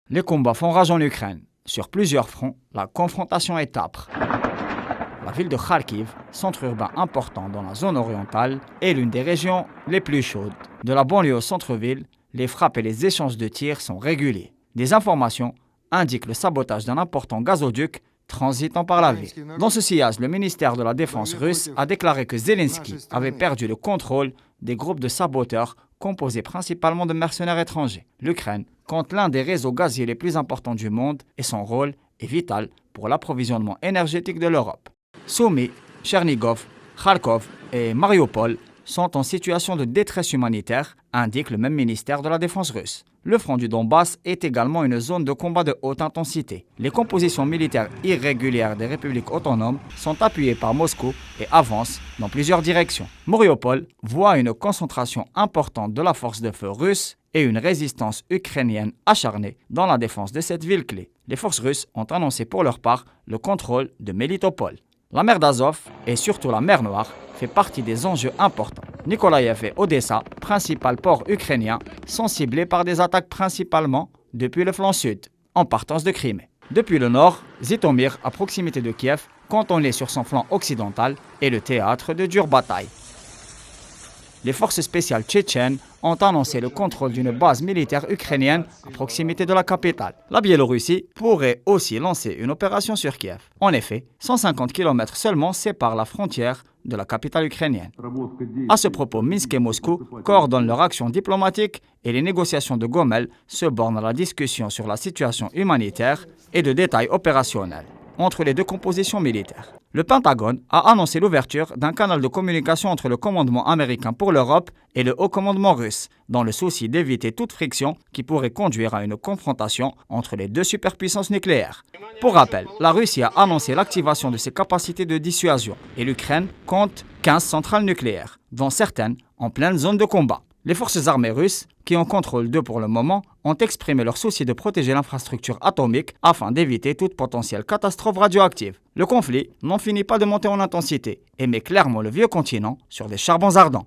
Les combats font rage en Ukraine. Sur plusieurs fronts, la confrontation est âpre. La ville de Kharkiv, centre urbain important dans la zone orientale, est l'une des régions les plus chaudes. De la banlieue au centre-ville, les frappes et les échanges de tirs sont réguliers. Des informations indiquent le sabotage d'un important gazoduc transitant par la ville. Dans ce sillage, le ministère de la Défense russe a déclaré que Zelensky avait perdu le contrôle des groupes de saboteurs composés principalement de mercenaires étrangers. L'Ukraine compte l'un des réseaux gaziers les plus importants du monde et son rôle est vital pour l'approvisionnement énergétique de l'Europe. Soumy, Chernigov, Kharkov et Mariupol sont en situation de détresse humanitaire, indique le même ministère de la Défense russe. Le front du Donbass est également une zone de combat de haute intensité. Les compositions militaires irrégulières des républiques autonomes sont appuyées par Moscou et avancent dans plusieurs directions. Mariupol voit une concentration importante de la force de feu russe et une résistance ukrainienne acharnée dans la défense de cette ville clé. Les forces russes ont annoncé pour leur part le contrôle de Melitopol. La mer d'Azov, et surtout la mer Noire, fait partie des enjeux importants. Nikolaïev et Odessa, principal port ukrainien, sont ciblés par des attaques principalement depuis le flanc sud, en partance de Crimée. Depuis le nord, Zhytomyr, à proximité de Kiev, cantonné sur son flanc occidental, est le théâtre de dures batailles. Les forces spéciales tchétchènes ont annoncé le contrôle d'une base militaire ukrainienne à proximité de la capitale. La Biélorussie pourrait aussi lancer une opération sur Kiev. En effet, 150 km seulement séparent la frontière de la capitale ukrainienne. À ce propos, Minsk et Moscou coordonnent leur action diplomatique et les négociations de Gomel se bornent à la discussion sur la situation humanitaire et de détails opérationnels entre les deux compositions militaires. Le Pentagone a annoncé l'ouverture d'un canal de communication entre le commandement américain pour l'Europe et le haut commandement russe, dans le souci d'éviter toute friction qui pourrait conduire à une confrontation entre les deux superpuissances nucléaires. Pour rappel, la Russie a annoncé l'activation de ses capacités de dissuasion et l'Ukraine compte 15 centrales nucléaires, dont certaines en pleine zone de combat. Les forces armées russes, qui en contrôlent deux pour le moment, ont exprimé leur souci de protéger l'infrastructure atomique afin d'éviter toute potentielle catastrophe radioactive. Le conflit n'en finit pas de monter en intensité et met clairement le vieux continent sur des charbons ardents.